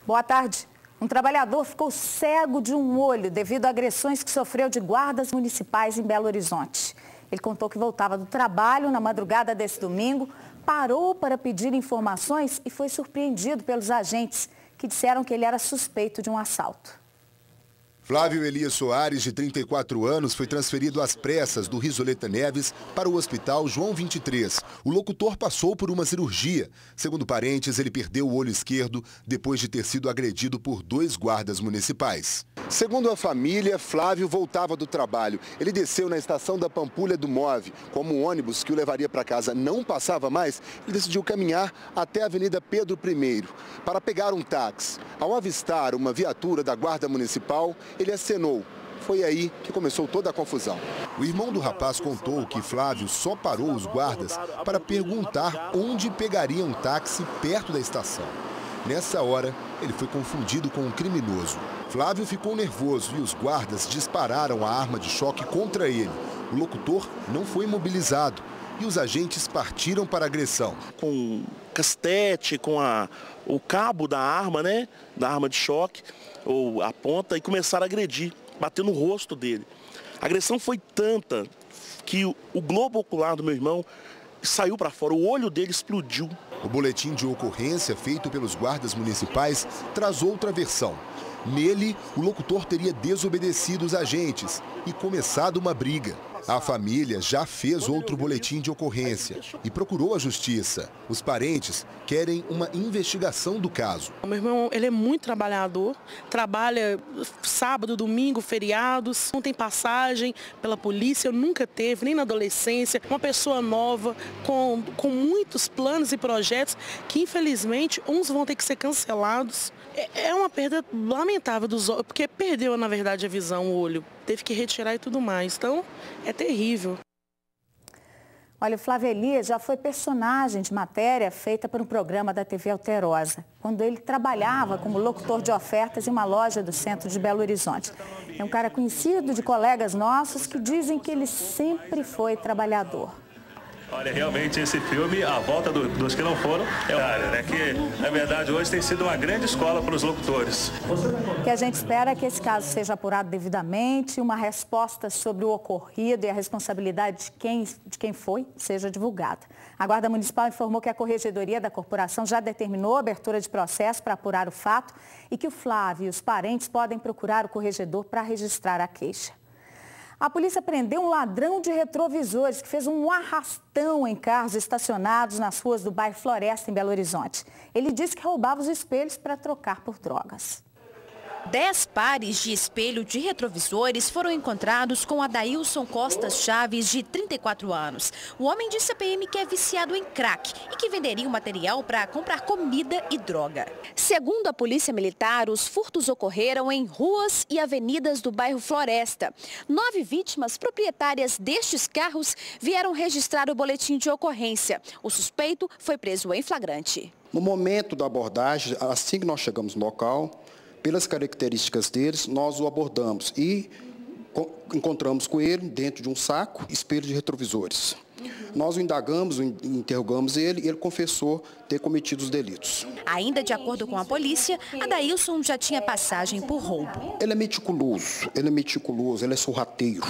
Boa tarde. Um trabalhador ficou cego de um olho devido a agressões que sofreu de guardas municipais em Belo Horizonte. Ele contou que voltava do trabalho na madrugada desse domingo, parou para pedir informações e foi surpreendido pelos agentes, que disseram que ele era suspeito de um assalto. Flávio Elias Soares, de 34 anos, foi transferido às pressas do Risoleta Neves para o Hospital João 23. O locutor passou por uma cirurgia. Segundo parentes, ele perdeu o olho esquerdo depois de ter sido agredido por 2 guardas municipais. Segundo a família, Flávio voltava do trabalho. Ele desceu na estação da Pampulha do Move. Como o ônibus que o levaria para casa não passava mais, ele decidiu caminhar até a Avenida Pedro I para pegar um táxi. Ao avistar uma viatura da Guarda Municipal, ele acenou. Foi aí que começou toda a confusão. O irmão do rapaz contou que Flávio só parou os guardas para perguntar onde pegaria um táxi perto da estação. Nessa hora, ele foi confundido com um criminoso. Flávio ficou nervoso e os guardas dispararam a arma de choque contra ele. O locutor não foi imobilizado e os agentes partiram para a agressão. Com castete, com o cabo da arma, né? Da arma de choque, ou a ponta, e começaram a agredir, bater no rosto dele. A agressão foi tanta que o globo ocular do meu irmão saiu para fora, o olho dele explodiu. O boletim de ocorrência feito pelos guardas municipais traz outra versão. Nele, o locutor teria desobedecido os agentes e começado uma briga. A família já fez outro boletim de ocorrência e procurou a justiça. Os parentes querem uma investigação do caso. O meu irmão, ele é muito trabalhador, trabalha sábado, domingo, feriados, não tem passagem pela polícia, nunca teve, nem na adolescência. Uma pessoa nova, com muitos planos e projetos que, infelizmente, uns vão ter que ser cancelados. É uma perda lamentável dos olhos, porque perdeu, na verdade, a visão, o olho. Teve que retirar e tudo mais. Então, é terrível. Olha, o Flávio Elias já foi personagem de matéria feita para um programa da TV Alterosa, quando ele trabalhava como locutor de ofertas em uma loja do centro de Belo Horizonte. É um cara conhecido de colegas nossos que dizem que ele sempre foi trabalhador. Olha, realmente esse filme, A Volta dos que não foram, né? Que, na verdade, hoje tem sido uma grande escola para os locutores. O que a gente espera é que esse caso seja apurado devidamente, uma resposta sobre o ocorrido e a responsabilidade de quem foi seja divulgada. A Guarda Municipal informou que a Corregedoria da Corporação já determinou a abertura de processo para apurar o fato e que o Flávio e os parentes podem procurar o corregedor para registrar a queixa. A polícia prendeu um ladrão de retrovisores que fez um arrastão em carros estacionados nas ruas do bairro Floresta, em Belo Horizonte. Ele disse que roubava os espelhos para trocar por drogas. 10 pares de espelho de retrovisores foram encontrados com Adailson Costa Chaves, de 34 anos. O homem disse à PM que é viciado em crack e que venderia o material para comprar comida e droga. Segundo a Polícia Militar, os furtos ocorreram em ruas e avenidas do bairro Floresta. 9 vítimas proprietárias destes carros vieram registrar o boletim de ocorrência. O suspeito foi preso em flagrante. No momento da abordagem, assim que nós chegamos no local, pelas características deles, nós o abordamos e encontramos com ele, dentro de um saco, espelho de retrovisores. Nós o indagamos, interrogamos ele e ele confessou ter cometido os delitos. Ainda de acordo com a polícia, Adailson já tinha passagem por roubo. Ele é meticuloso, ele é sorrateiro.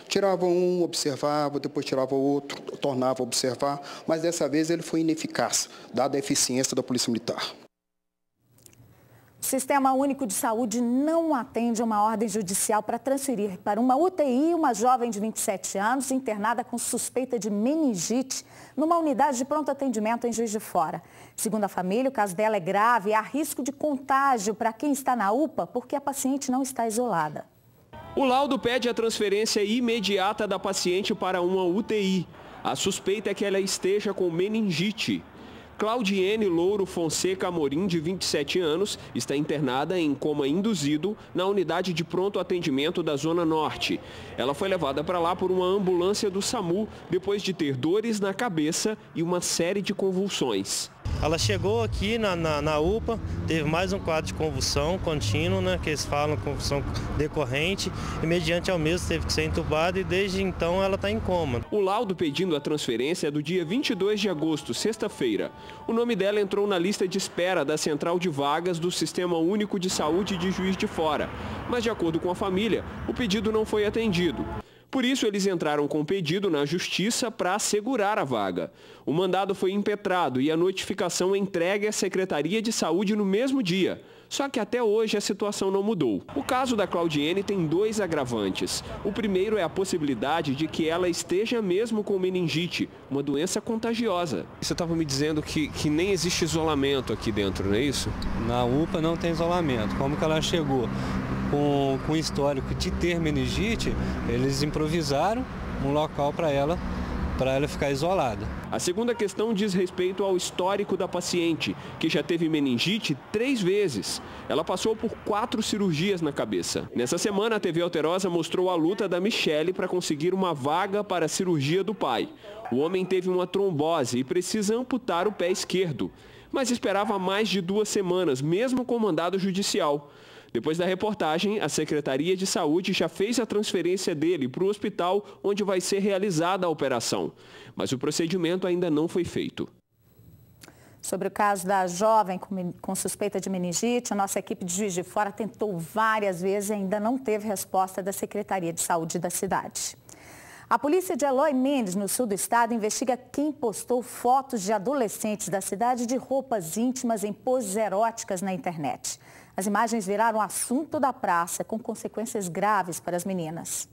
Tirava um, observava, depois tirava outro, tornava a observar, mas dessa vez ele foi ineficaz, dada a eficiência da Polícia Militar. O Sistema Único de Saúde não atende uma ordem judicial para transferir para uma UTI uma jovem de 27 anos internada com suspeita de meningite numa unidade de pronto atendimento em Juiz de Fora. Segundo a família, o caso dela é grave e há risco de contágio para quem está na UPA porque a paciente não está isolada. O laudo pede a transferência imediata da paciente para uma UTI. A suspeita é que ela esteja com meningite. Claudiene Louro Fonseca Amorim, de 27 anos, está internada em coma induzido na unidade de pronto atendimento da Zona Norte. Ela foi levada para lá por uma ambulância do SAMU depois de ter dores na cabeça e uma série de convulsões. Ela chegou aqui na UPA, teve mais um quadro de convulsão contínua, né, que eles falam convulsão decorrente, e mediante ao mesmo teve que ser entubada e desde então ela está em coma. O laudo pedindo a transferência é do dia 22 de agosto, sexta-feira. O nome dela entrou na lista de espera da Central de Vagas do Sistema Único de Saúde de Juiz de Fora, mas de acordo com a família, o pedido não foi atendido. Por isso, eles entraram com pedido na Justiça para assegurar a vaga. O mandado foi impetrado e a notificação entregue à Secretaria de Saúde no mesmo dia. Só que até hoje a situação não mudou. O caso da Claudiene tem 2 agravantes. O primeiro é a possibilidade de que ela esteja mesmo com meningite, uma doença contagiosa. Você estava me dizendo que nem existe isolamento aqui dentro, não é isso? Na UPA não tem isolamento. Como que ela chegou com histórico de ter meningite, eles improvisaram um local para ela ficar isolada. A segunda questão diz respeito ao histórico da paciente, que já teve meningite 3 vezes. Ela passou por 4 cirurgias na cabeça. Nessa semana, a TV Alterosa mostrou a luta da Michele para conseguir uma vaga para a cirurgia do pai. O homem teve uma trombose e precisa amputar o pé esquerdo, mas esperava mais de 2 semanas, mesmo com mandado judicial. Depois da reportagem, a Secretaria de Saúde já fez a transferência dele para o hospital onde vai ser realizada a operação. Mas o procedimento ainda não foi feito. Sobre o caso da jovem com suspeita de meningite, a nossa equipe de Juiz de Fora tentou várias vezes e ainda não teve resposta da Secretaria de Saúde da cidade. A polícia de Eloy Mendes, no sul do estado, investiga quem postou fotos de adolescentes da cidade de roupas íntimas em poses eróticas na internet. As imagens viraram assunto da praça, com consequências graves para as meninas.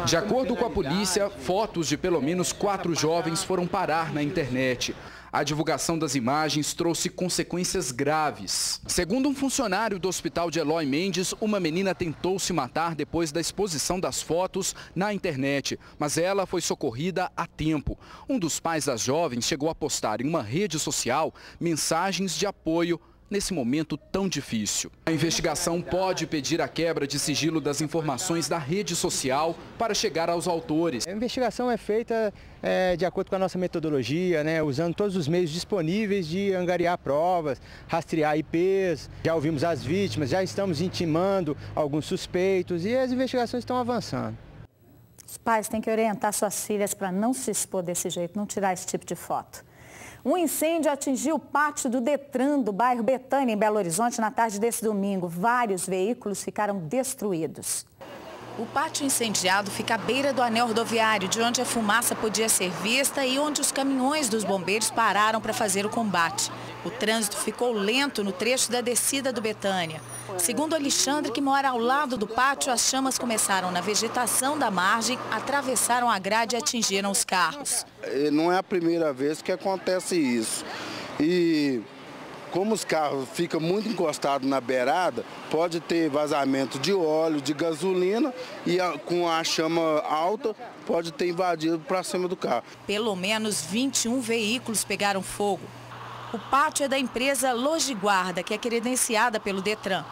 De acordo com a polícia, fotos de pelo menos 4 jovens foram parar na internet. A divulgação das imagens trouxe consequências graves. Segundo um funcionário do hospital de Eloy Mendes, uma menina tentou se matar depois da exposição das fotos na internet, mas ela foi socorrida a tempo. Um dos pais das jovens chegou a postar em uma rede social mensagens de apoio nesse momento tão difícil. A investigação pode pedir a quebra de sigilo das informações da rede social para chegar aos autores. A investigação é feita de acordo com a nossa metodologia, né, usando todos os meios disponíveis de angariar provas, rastrear IPs. Já ouvimos as vítimas, já estamos intimando alguns suspeitos e as investigações estão avançando. Os pais têm que orientar suas filhas para não se expor desse jeito, não tirar esse tipo de foto. Um incêndio atingiu o pátio do Detran, do bairro Betânia, em Belo Horizonte, na tarde desse domingo. Vários veículos ficaram destruídos. O pátio incendiado fica à beira do anel rodoviário, de onde a fumaça podia ser vista e onde os caminhões dos bombeiros pararam para fazer o combate. O trânsito ficou lento no trecho da descida do Betânia. Segundo Alexandre, que mora ao lado do pátio, as chamas começaram na vegetação da margem, atravessaram a grade e atingiram os carros. Não é a primeira vez que acontece isso. E como os carros ficam muito encostados na beirada, pode ter vazamento de óleo, de gasolina e com a chama alta pode ter invadido para cima do carro. Pelo menos 21 veículos pegaram fogo. O pátio é da empresa Logiguarda, que é credenciada pelo Detran.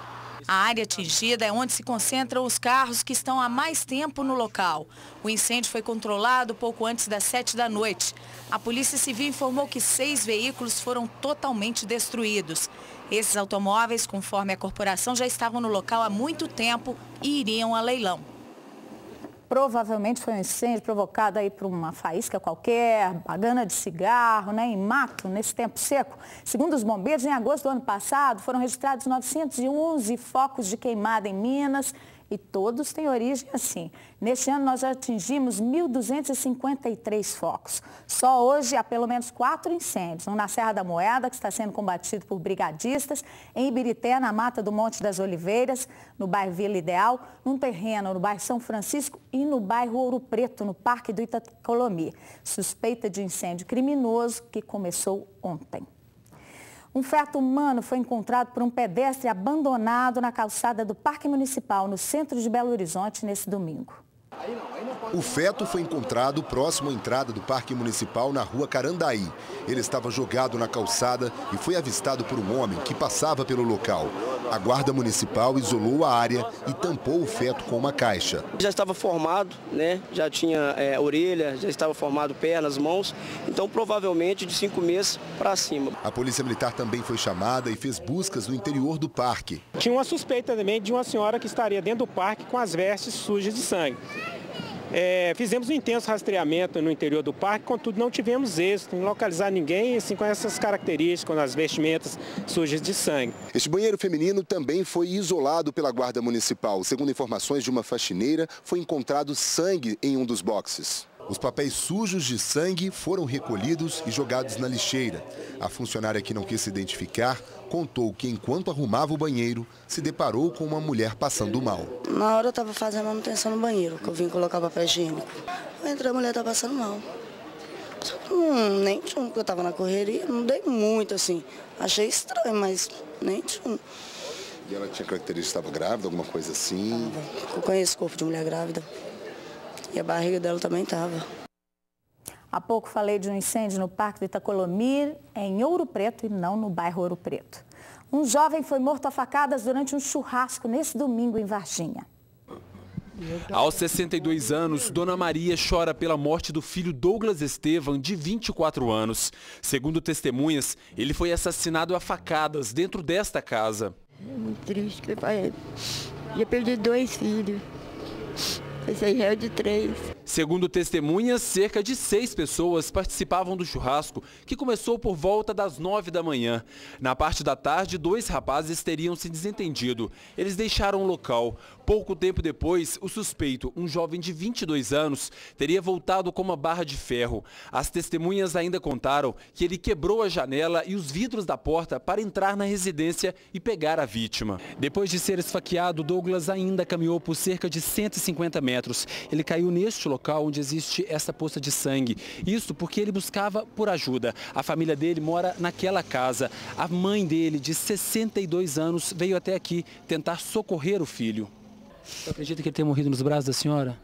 A área atingida é onde se concentram os carros que estão há mais tempo no local. O incêndio foi controlado pouco antes das 7 da noite. A Polícia Civil informou que 6 veículos foram totalmente destruídos. Esses automóveis, conforme a corporação, já estavam no local há muito tempo e iriam a leilão. Provavelmente foi um incêndio provocado aí por uma faísca qualquer, bagana de cigarro, né, em mato, nesse tempo seco. Segundo os bombeiros, em agosto do ano passado, foram registrados 911 focos de queimada em Minas e todos têm origem assim. Neste ano, nós já atingimos 1.253 focos. Só hoje há pelo menos 4 incêndios. Um na Serra da Moeda, que está sendo combatido por brigadistas, em Ibirité, na Mata do Monte das Oliveiras, no bairro Vila Ideal, num terreno no bairro São Francisco e no bairro Ouro Preto, no Parque do Itacolomi. Suspeita de incêndio criminoso que começou ontem. Um feto humano foi encontrado por um pedestre abandonado na calçada do Parque Municipal, no centro de Belo Horizonte, nesse domingo. O feto foi encontrado próximo à entrada do Parque Municipal, na rua Carandaí. Ele estava jogado na calçada e foi avistado por um homem que passava pelo local. A Guarda Municipal isolou a área e tampou o feto com uma caixa. Já estava formado, né? Já tinha orelha, já estava formado pernas, mãos, então provavelmente de 5 meses para cima. A Polícia Militar também foi chamada e fez buscas no interior do parque. Tinha uma suspeita também de uma senhora que estaria dentro do parque com as vestes sujas de sangue. Fizemos um intenso rastreamento no interior do parque, contudo não tivemos êxito em localizar ninguém assim, com essas características, com as vestimentas sujas de sangue. Este banheiro feminino também foi isolado pela Guarda Municipal. Segundo informações de uma faxineira, foi encontrado sangue em um dos boxes. Os papéis sujos de sangue foram recolhidos e jogados na lixeira. A funcionária, que não quis se identificar, contou que enquanto arrumava o banheiro, se deparou com uma mulher passando mal. Na hora eu estava fazendo manutenção no banheiro, que eu vim colocar papel higiênico. Eu entrei, a mulher estava passando mal. Só que nem tinha, porque eu estava na correria, não dei muito assim. Achei estranho, mas nem tinha. E ela tinha característica, estava grávida, alguma coisa assim? Eu conheço corpo de mulher grávida. E a barriga dela também estava. Há pouco falei de um incêndio no Parque do Itacolomir, em Ouro Preto, e não no bairro Ouro Preto. Um jovem foi morto a facadas durante um churrasco nesse domingo em Varginha. Aos 62 anos, Dona Maria chora pela morte do filho Douglas Estevam, de 24 anos. Segundo testemunhas, ele foi assassinado a facadas dentro desta casa. É muito triste que ele ia perder 2 filhos. Esse aí é de 3. Segundo testemunhas, cerca de 6 pessoas participavam do churrasco, que começou por volta das 9 da manhã. Na parte da tarde, 2 rapazes teriam se desentendido. Eles deixaram o local. Pouco tempo depois, o suspeito, um jovem de 22 anos, teria voltado com uma barra de ferro. As testemunhas ainda contaram que ele quebrou a janela e os vidros da porta para entrar na residência e pegar a vítima. Depois de ser esfaqueado, Douglas ainda caminhou por cerca de 150 metros. Ele caiu neste local onde existe essa poça de sangue. Isso porque ele buscava por ajuda. A família dele mora naquela casa. A mãe dele, de 62 anos, veio até aqui tentar socorrer o filho. Você acredita que ele tenha morrido nos braços da senhora?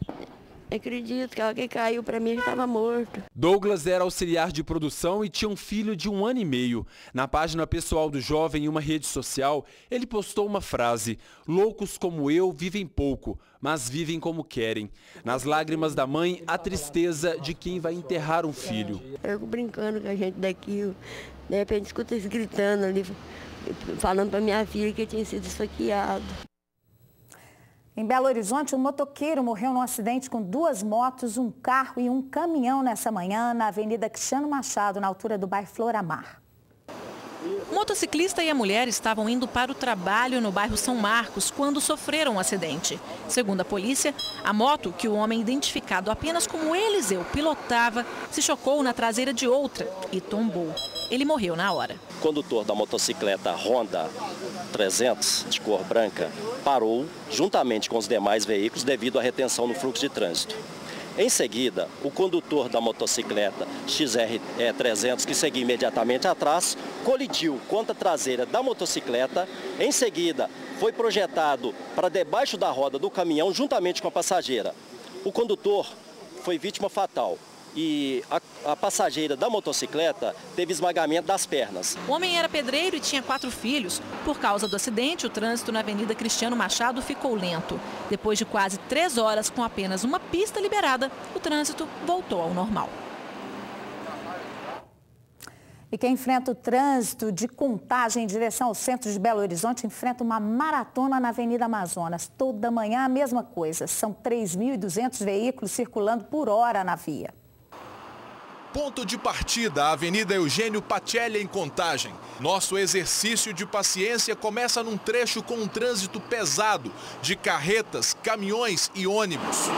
Acredito que ela que caiu para mim, ele estava morto. Douglas era auxiliar de produção e tinha um filho de 1 ano e meio. Na página pessoal do jovem, em uma rede social, ele postou uma frase: "Loucos como eu vivem pouco, mas vivem como querem". Nas lágrimas da mãe, a tristeza de quem vai enterrar um filho. Eu fico brincando com a gente daqui, de repente escuta eles gritando ali, falando para minha filha que tinha sido esfaqueado. Em Belo Horizonte, um motoqueiro morreu num acidente com 2 motos, um carro e um caminhão nessa manhã na Avenida Cristiano Machado, na altura do bairro Floramar. O motociclista e a mulher estavam indo para o trabalho no bairro São Marcos quando sofreram um acidente. Segundo a polícia, a moto, que o homem identificado apenas como Eliseu pilotava, se chocou na traseira de outra e tombou. Ele morreu na hora. O condutor da motocicleta Honda 300, de cor branca, parou juntamente com os demais veículos devido à retenção no fluxo de trânsito. Em seguida, o condutor da motocicleta XR300, que seguia imediatamente atrás, colidiu contra a traseira da motocicleta. Em seguida, foi projetado para debaixo da roda do caminhão juntamente com a passageira. O condutor foi vítima fatal e a passageira da motocicleta teve esmagamento das pernas. O homem era pedreiro e tinha 4 filhos. Por causa do acidente, o trânsito na Avenida Cristiano Machado ficou lento. Depois de quase 3 horas com apenas uma pista liberada, o trânsito voltou ao normal. E quem enfrenta o trânsito de Contagem em direção ao centro de Belo Horizonte enfrenta uma maratona na Avenida Amazonas. Toda manhã a mesma coisa. São 3.200 veículos circulando por hora na via. Ponto de partida, a Avenida Eugênio Pacelli, em Contagem. Nosso exercício de paciência começa num trecho com um trânsito pesado de carretas, caminhões e ônibus.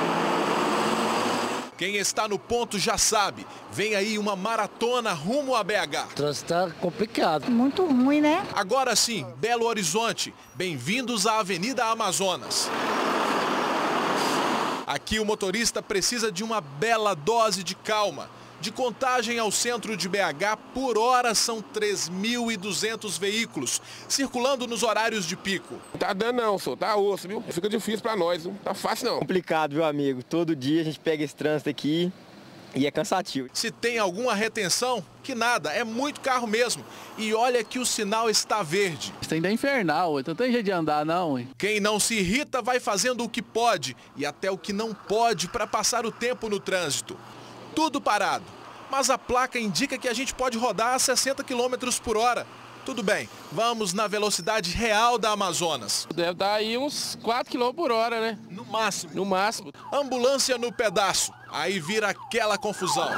Quem está no ponto já sabe, vem aí uma maratona rumo a BH. O trânsito está complicado. Muito ruim, né? Agora sim, Belo Horizonte, bem-vindos à Avenida Amazonas. Aqui o motorista precisa de uma bela dose de calma. De Contagem ao centro de BH, por hora são 3.200 veículos, circulando nos horários de pico. Tá dando não, senhor, tá osso, viu? Fica difícil pra nós, não tá fácil não. Complicado, viu, amigo? Todo dia a gente pega esse trânsito aqui, E é cansativo. Se tem alguma retenção, que nada, é muito carro mesmo. E olha que o sinal está verde. Isso ainda é infernal, não tem jeito de andar não. Quem não se irrita vai fazendo o que pode e até o que não pode para passar o tempo no trânsito. Tudo parado, mas a placa indica que a gente pode rodar a 60 km por hora. Tudo bem, vamos na velocidade real da Amazonas. Deve dar aí uns 4 km por hora, né? No máximo. No máximo. Ambulância no pedaço, aí vira aquela confusão.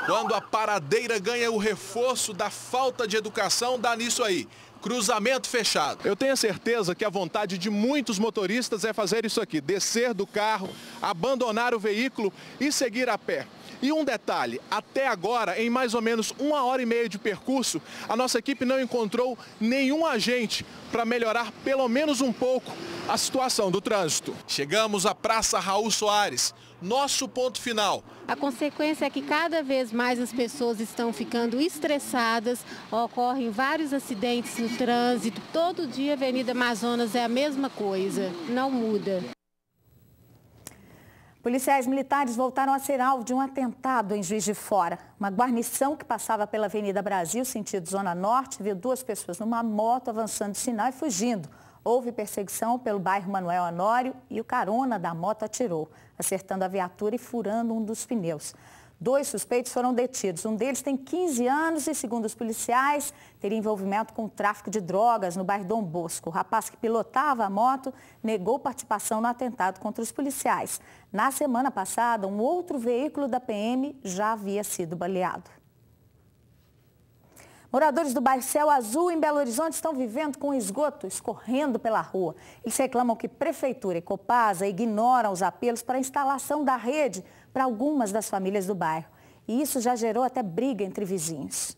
Quando a paradeira ganha o reforço da falta de educação, dá nisso aí. Cruzamento fechado. Eu tenho certeza que a vontade de muitos motoristas é fazer isso aqui, descer do carro, abandonar o veículo e seguir a pé. E um detalhe, até agora, em mais ou menos 1h30 de percurso, a nossa equipe não encontrou nenhum agente para melhorar pelo menos um pouco a situação do trânsito. Chegamos à Praça Raul Soares, nosso ponto final. A consequência é que cada vez mais as pessoas estão ficando estressadas, ocorrem vários acidentes no trânsito. Todo dia a Avenida Amazonas é a mesma coisa, não muda. Policiais militares voltaram a ser alvo de um atentado em Juiz de Fora. Uma guarnição que passava pela Avenida Brasil, sentido Zona Norte, viu 2 pessoas numa moto avançando de sinal e fugindo. Houve perseguição pelo bairro Manuel Honório e o carona da moto atirou, acertando a viatura e furando um dos pneus. 2 suspeitos foram detidos. Um deles tem 15 anos e, segundo os policiais, teria envolvimento com o tráfico de drogas no bairro Dom Bosco. O rapaz que pilotava a moto negou participação no atentado contra os policiais. Na semana passada, um outro veículo da PM já havia sido baleado. Moradores do bairro Céu Azul, em Belo Horizonte, estão vivendo com esgoto escorrendo pela rua. Eles reclamam que Prefeitura e Copasa ignoram os apelos para a instalação da rede para algumas das famílias do bairro. E isso já gerou até briga entre vizinhos.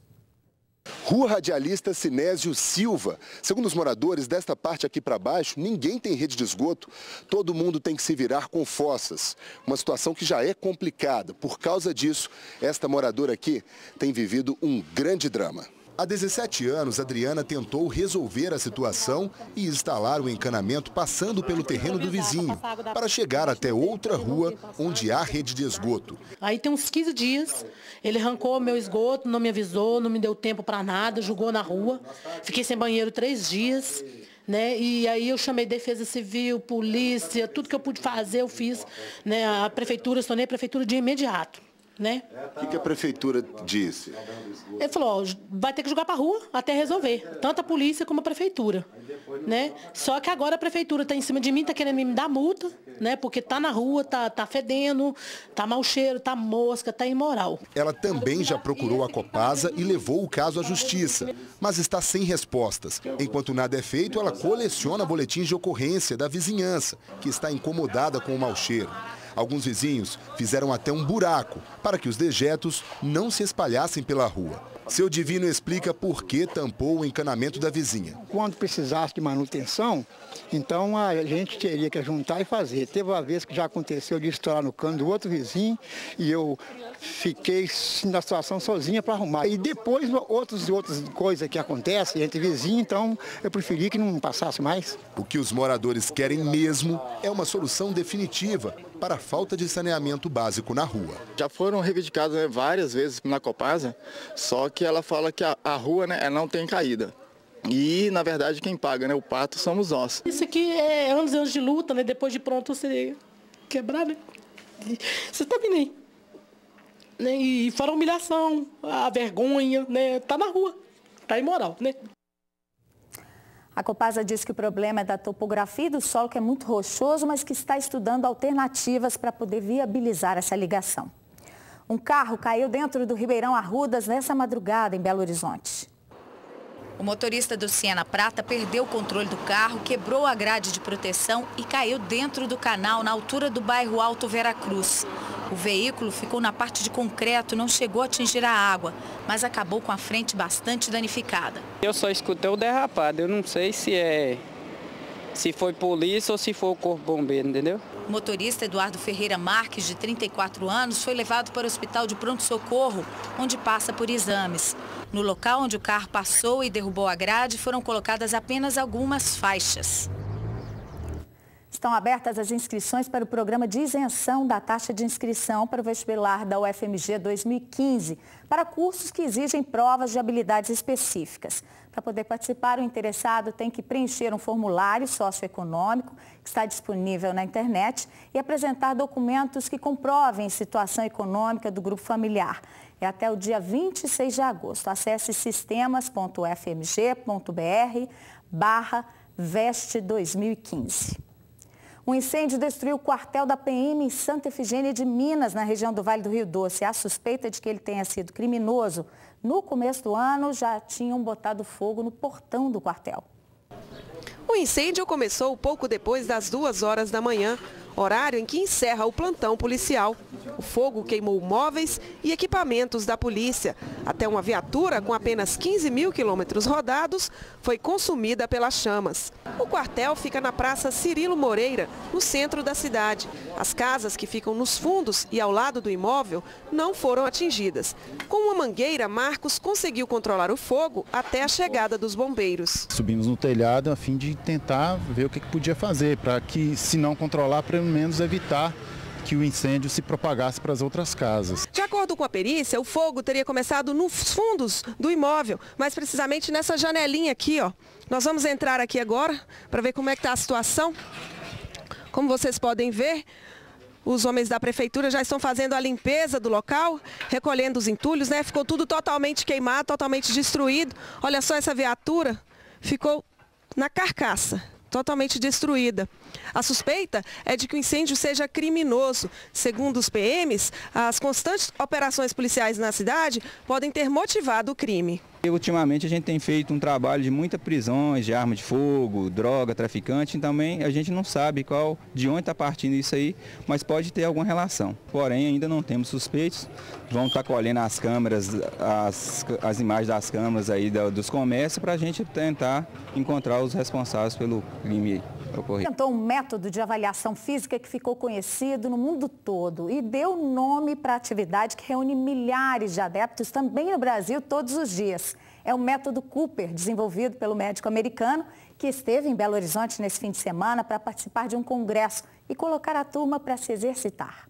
Rua Radialista Sinésio Silva. Segundo os moradores, desta parte aqui para baixo, ninguém tem rede de esgoto. Todo mundo tem que se virar com fossas. Uma situação que já é complicada. Por causa disso, esta moradora aqui tem vivido um grande drama. Há 17 anos, Adriana tentou resolver a situação e instalar o encanamento passando pelo terreno do vizinho, para chegar até outra rua onde há rede de esgoto. Aí tem uns 15 dias, ele arrancou meu esgoto, não me avisou, não me deu tempo para nada, jogou na rua. Fiquei sem banheiro 3 dias, né? E aí eu chamei Defesa Civil, polícia, tudo que eu pude fazer eu fiz, né? A prefeitura, acionei a prefeitura de imediato. Né? O que a prefeitura disse? Ele falou, ó, vai ter que jogar para a rua até resolver, tanto a polícia como a prefeitura, né? Só que agora a prefeitura está em cima de mim, está querendo me dar multa, né? Porque está na rua, tá fedendo, tá mau cheiro, tá mosca, tá imoral. Ela também já procurou a Copasa e levou o caso à justiça, mas está sem respostas. Enquanto nada é feito, ela coleciona boletins de ocorrência da vizinhança, que está incomodada com o mau cheiro. Alguns vizinhos fizeram até um buraco para que os dejetos não se espalhassem pela rua. Seu Divino explica por que tampou o encanamento da vizinha. Quando precisasse de manutenção, então a gente teria que juntar e fazer. Teve uma vez que já aconteceu de estourar no cano do outro vizinho e eu fiquei na situação sozinha para arrumar. E depois outras coisas que acontecem entre vizinhos, então eu preferi que não passasse mais. O que os moradores querem mesmo é uma solução definitiva para a falta de saneamento básico na rua. Já foram reivindicados, né, várias vezes na Copasa, só que ela fala que a rua, né, ela não tem caída. E, na verdade, quem paga, né, o pato somos nós. Isso aqui é anos e anos de luta, né? Depois de pronto você quebrar, né? Você tá vendo aí. Né? E fora a humilhação, a vergonha, né? Tá na rua, tá imoral, né? A Copasa diz que o problema é da topografia e do solo, que é muito rochoso, mas que está estudando alternativas para poder viabilizar essa ligação. Um carro caiu dentro do Ribeirão Arrudas nessa madrugada em Belo Horizonte. O motorista do Siena Prata perdeu o controle do carro, quebrou a grade de proteção e caiu dentro do canal na altura do bairro Alto Veracruz. O veículo ficou na parte de concreto, não chegou a atingir a água, mas acabou com a frente bastante danificada. Eu só escutei o derrapado, eu não sei se foi polícia ou se foi o corpo bombeiro, entendeu? O motorista Eduardo Ferreira Marques, de 34 anos, foi levado para o hospital de pronto-socorro, onde passa por exames. No local onde o carro passou e derrubou a grade, foram colocadas apenas algumas faixas. Estão abertas as inscrições para o programa de isenção da taxa de inscrição para o vestibular da UFMG 2015, para cursos que exigem provas de habilidades específicas. Para poder participar, o interessado tem que preencher um formulário socioeconômico que está disponível na internet e apresentar documentos que comprovem a situação econômica do grupo familiar. É até o dia 26 de agosto. Acesse sistemas.fmg.br/VEST 2015. Um incêndio destruiu o quartel da PM em Santa Efigênia de Minas, na região do Vale do Rio Doce. Há suspeita de que ele tenha sido criminoso. No começo do ano, já tinham botado fogo no portão do quartel. O incêndio começou pouco depois das 2 horas da manhã, horário em que encerra o plantão policial. O fogo queimou móveis e equipamentos da polícia. Até uma viatura com apenas 15 mil quilômetros rodados foi consumida pelas chamas. O quartel fica na Praça Cirilo Moreira, no centro da cidade. As casas que ficam nos fundos e ao lado do imóvel não foram atingidas. Com uma mangueira, Marcos conseguiu controlar o fogo até a chegada dos bombeiros. Subimos no telhado a fim de tentar ver o que podia fazer, para que, se não controlar, pelo menos evitar que o incêndio se propagasse para as outras casas. De acordo com a perícia, o fogo teria começado nos fundos do imóvel, mais precisamente nessa janelinha aqui, ó. Nós vamos entrar aqui agora para ver como é que está a situação. Como vocês podem ver, os homens da prefeitura já estão fazendo a limpeza do local, recolhendo os entulhos, né? Ficou tudo totalmente queimado, totalmente destruído. Olha só essa viatura, ficou na carcaça, totalmente destruída. A suspeita é de que o incêndio seja criminoso. Segundo os PMs, as constantes operações policiais na cidade podem ter motivado o crime. Ultimamente a gente tem feito um trabalho de muitas prisões de arma de fogo, droga, traficante, e também a gente não sabe de onde está partindo isso aí, mas pode ter alguma relação. Porém, ainda não temos suspeitos. Vamos estar colhendo as câmeras, as imagens das câmeras aí dos comércios para a gente tentar encontrar os responsáveis pelo crime ocorrido. Inventou um método de avaliação física que ficou conhecido no mundo todo e deu nome para a atividade que reúne milhares de adeptos também no Brasil todos os dias. É o método Cooper, desenvolvido pelo médico americano, que esteve em Belo Horizonte nesse fim de semana para participar de um congresso e colocar a turma para se exercitar.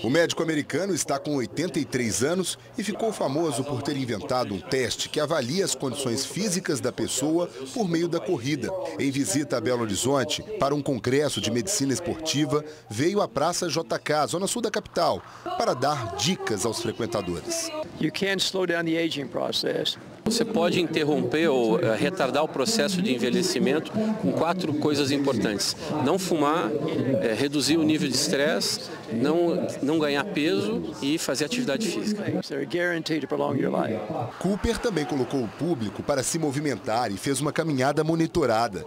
O médico americano está com 83 anos e ficou famoso por ter inventado um teste que avalia as condições físicas da pessoa por meio da corrida. Em visita a Belo Horizonte, para um congresso de medicina esportiva, veio à Praça JK, zona sul da capital, para dar dicas aos frequentadores. Você pode interromper ou retardar o processo de envelhecimento com 4 coisas importantes. Não fumar, reduzir o nível de estresse, não ganhar peso e fazer atividade física. Cooper também colocou o público para se movimentar e fez uma caminhada monitorada.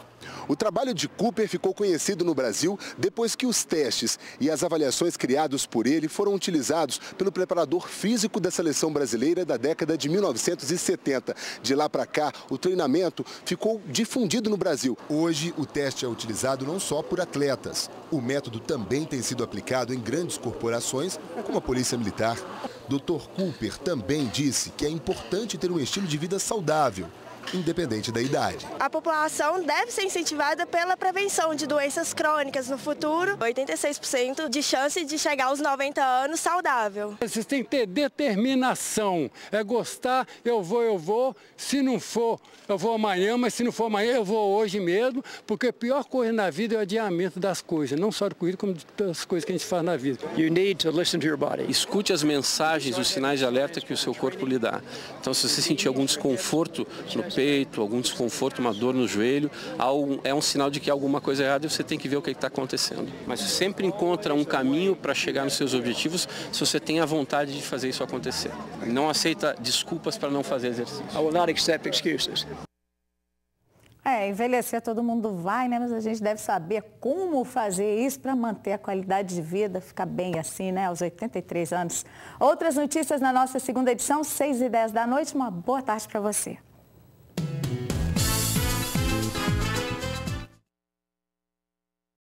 O trabalho de Cooper ficou conhecido no Brasil depois que os testes e as avaliações criados por ele foram utilizados pelo preparador físico da seleção brasileira da década de 1970. De lá para cá, o treinamento ficou difundido no Brasil. Hoje, o teste é utilizado não só por atletas. O método também tem sido aplicado em grandes corporações, como a Polícia Militar. Dr. Cooper também disse que é importante ter um estilo de vida saudável, independente da idade. A população deve ser incentivada pela prevenção de doenças crônicas no futuro. 86% de chance de chegar aos 90 anos saudável. Vocês têm que ter determinação. É gostar, eu vou. Se não for, eu vou amanhã, mas se não for amanhã, eu vou hoje mesmo, porque a pior coisa na vida é o adiamento das coisas, não só de corrida, como das coisas que a gente faz na vida. You need to listen to your body. Escute as mensagens, os sinais de alerta que o seu corpo lhe dá. Então, se você sentir algum desconforto no peito, algum desconforto, uma dor no joelho, é um sinal de que há alguma coisa errada e você tem que ver o que está acontecendo. Mas você sempre encontra um caminho para chegar nos seus objetivos se você tem a vontade de fazer isso acontecer. Não aceita desculpas para não fazer exercício. I will not accept excuses. Envelhecer todo mundo vai, né? Mas a gente deve saber como fazer isso para manter a qualidade de vida, ficar bem assim, né? Aos 83 anos. Outras notícias na nossa segunda edição, 6h10 da noite. Uma boa tarde para você.